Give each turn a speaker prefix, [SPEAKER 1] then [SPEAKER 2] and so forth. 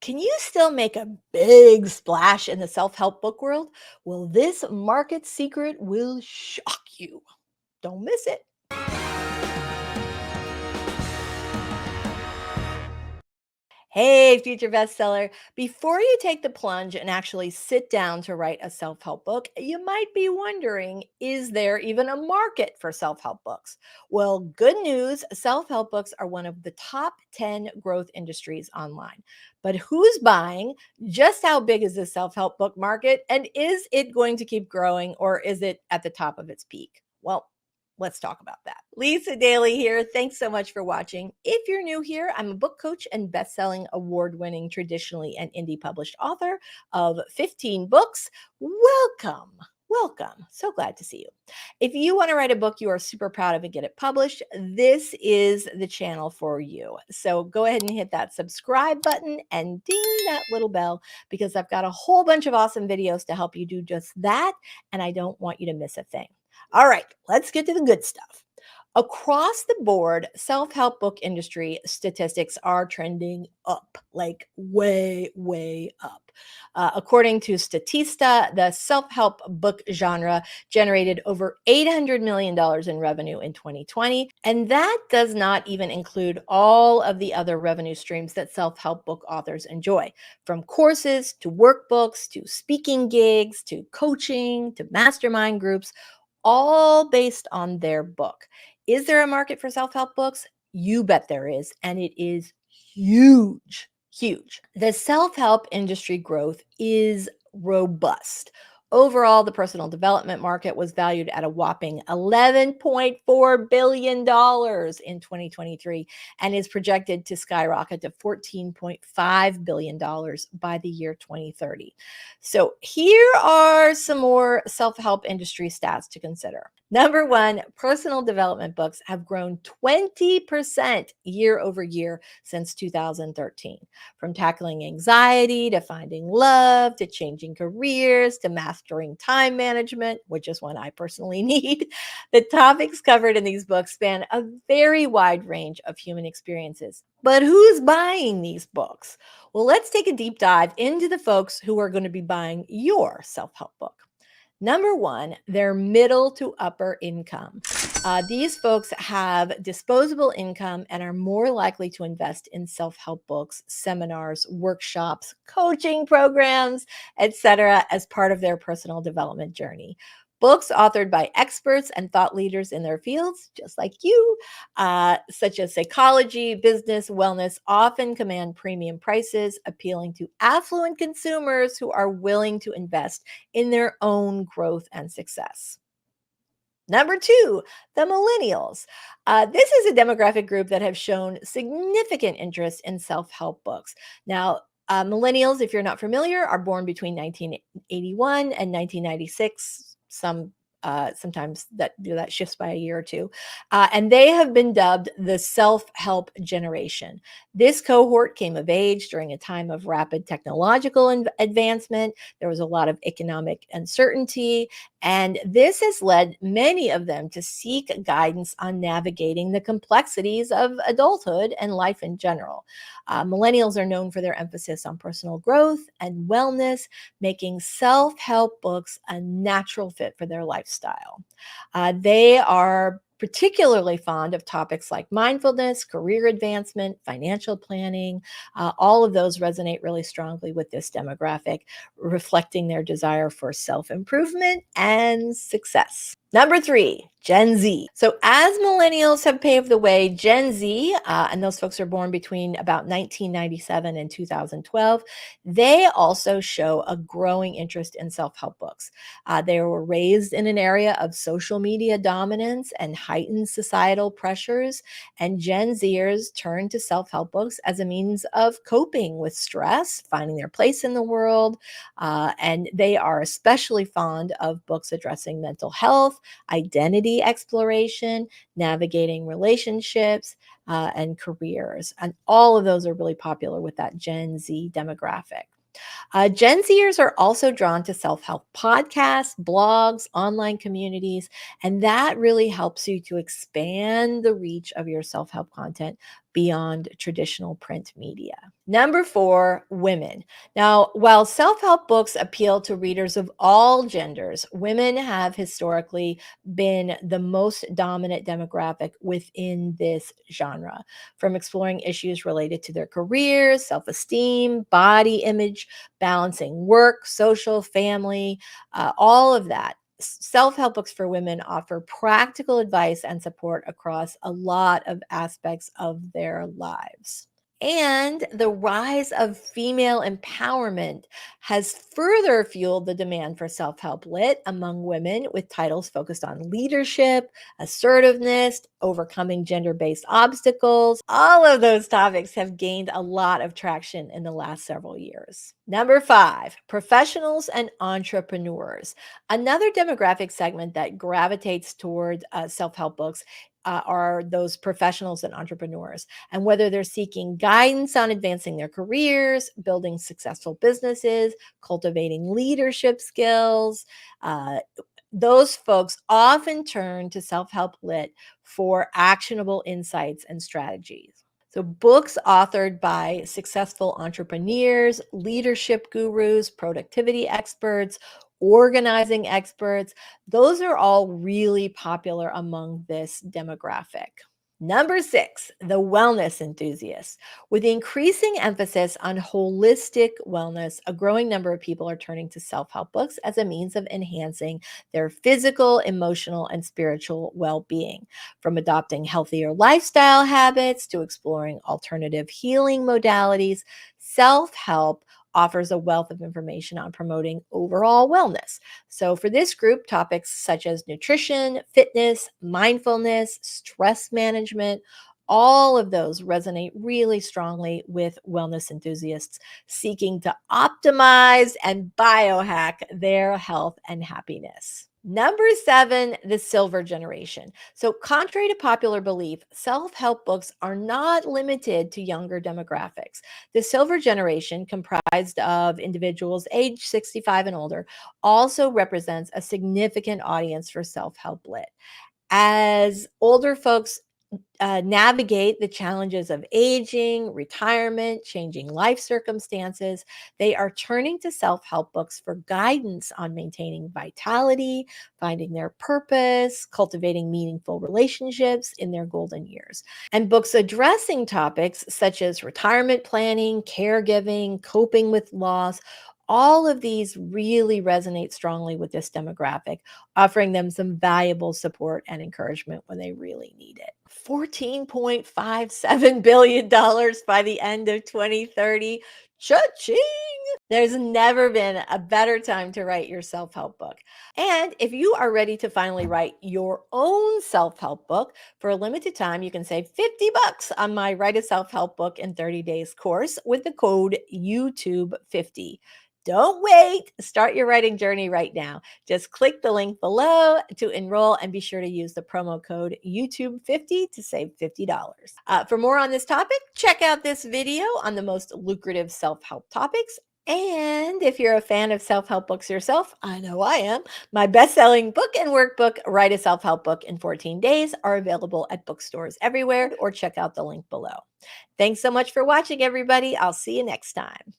[SPEAKER 1] Can you still make a big splash in the self help book world? Well, this market secret will shock you. Don't miss it. Hey, future bestseller. Before you take the plunge and actually sit down to write a self help book, you might be wondering, is there even a market for self help books? Well, good news, self help books are one of the top 10 growth industries online. But who's buying? Just how big is the self help book market? And is it going to keep growing, or is it at the top of its peak? Well, let's talk about that. Lisa Daly here. Thanks so much for watching. If you're new here, I'm a book coach and best-selling award-winning traditionally and indie published author of 15 books. Welcome. Welcome. So glad to see you. If you want to write a book you are super proud of and get it published, this is the channel for you. So go ahead and hit that subscribe button and ding that little bell because I've got a whole bunch of awesome videos to help you do just that. And I don't want you to miss a thing. All right, let's get to the good stuff. Across the board, self-help book industry statistics are trending up, like way, way up. According to Statista, the self-help book genre generated over $800 million in revenue in 2020. And that does not even include all of the other revenue streams that self-help book authors enjoy, from courses to workbooks to speaking gigs to coaching to mastermind groups, all based on their book. Is there a market for self help books? You bet there is. And it is huge, huge. The self help industry growth is robust. Overall, the personal development market was valued at a whopping $11.4 billion in 2023 and is projected to skyrocket to $14.5 billion by the year 2030. So, here are some more self help industry stats to consider. Number one, personal development books have grown 20% year over year since 2013. From tackling anxiety to finding love to changing careers to mastering time management, which is one I personally need, the topics covered in these books span a very wide range of human experiences. But who's buying these books? Well, let's take a deep dive into the folks who are going to be buying your self help book. Number one, they're middle to upper income. These folks have disposable income and are more likely to invest in self-help books, seminars, workshops, coaching programs, etc., as part of their personal development journey. Books authored by experts and thought leaders in their fields, just like you, such as psychology, business, wellness, often command premium prices, appealing to affluent consumers who are willing to invest in their own growth and success. Number two, the millennials. This is a demographic group that have shown significant interest in self help books. Now, millennials, if you're not familiar, are born between 1981 and 1996. Sometimes that shifts by a year or two, and they have been dubbed the self-help generation. This cohort came of age during a time of rapid technological advancement. There was a lot of economic uncertainty, and this has led many of them to seek guidance on navigating the complexities of adulthood and life in general. Millennials are known for their emphasis on personal growth and wellness, making self help books a natural fit for their lifestyle. They are particularly fond of topics like mindfulness, career advancement, financial planning. All of those resonate really strongly with this demographic, reflecting their desire for self improvement and success. Number three, Gen Z. So, as millennials have paved the way, Gen Z, and those folks are born between about 1997 and 2012, they also show a growing interest in self help books. They were raised in an area of social media dominance and heightened societal pressures, and Gen Zers turn to self help books as a means of coping with stress, finding their place in the world, and they are especially fond of books addressing mental health, identity exploration, navigating relationships, and careers. And all of those are really popular with that Gen Z demographic. Gen Zers are also drawn to self help podcasts, blogs, online communities, and that really helps you to expand the reach of your self help content beyond traditional print media. Number four, women. Now, while self help books appeal to readers of all genders, women have historically been the most dominant demographic within this genre, from exploring issues related to their careers, self esteem, body image, balancing work, social, family, all of that. Self help books for women offer practical advice and support across a lot of aspects of their lives. And the rise of female empowerment has further fueled the demand for self help lit among women, with titles focused on leadership, assertiveness, overcoming gender based obstacles. All of those topics have gained a lot of traction in the last several years. Number five, professionals and entrepreneurs. Another demographic segment that gravitates toward self help books are those professionals and entrepreneurs. And whether they're seeking guidance on advancing their careers, building successful businesses, cultivating leadership skills, uh, those folks often turn to self help lit for actionable insights and strategies. So, books authored by successful entrepreneurs, leadership gurus, productivity experts, organizing experts, those are all really popular among this demographic. Number six, the wellness enthusiast. With increasing emphasis on holistic wellness, a growing number of people are turning to self help books as a means of enhancing their physical, emotional, and spiritual well being. From adopting healthier lifestyle habits to exploring alternative healing modalities, self help offers a wealth of information on promoting overall wellness. So, for this group, topics such as nutrition, fitness, mindfulness, stress management, all of those resonate really strongly with wellness enthusiasts seeking to optimize and biohack their health and happiness. Number seven, the silver generation. So, contrary to popular belief, self help books are not limited to younger demographics. The silver generation, comprised of individuals aged 65 and older, also represents a significant audience for self help lit. As older folks navigate the challenges of aging, retirement, changing life circumstances, they are turning to self help books for guidance on maintaining vitality, finding their purpose, cultivating meaningful relationships in their golden years. And books addressing topics such as retirement planning, caregiving, coping with loss. All of these really resonate strongly with this demographic, offering them some valuable support and encouragement when they really need it. $14.57 billion dollars by the end of 2030. Cha-ching! There's never been a better time to write your self help book. And if you are ready to finally write your own self help book, for a limited time, you can save $50 on my Write a Self Help Book in 30 Days course with the code YouTube50. Don't wait. Start your writing journey right now. Just click the link below to enroll and be sure to use the promo code YouTube50 to save $50. For more on this topic, check out this video on the most lucrative self help topics. And if you're a fan of self help books yourself, I know I am, my best selling book and workbook, Write a Self Help Book in 14 Days, are available at bookstores everywhere, or check out the link below. Thanks so much for watching, everybody. I'll see you next time.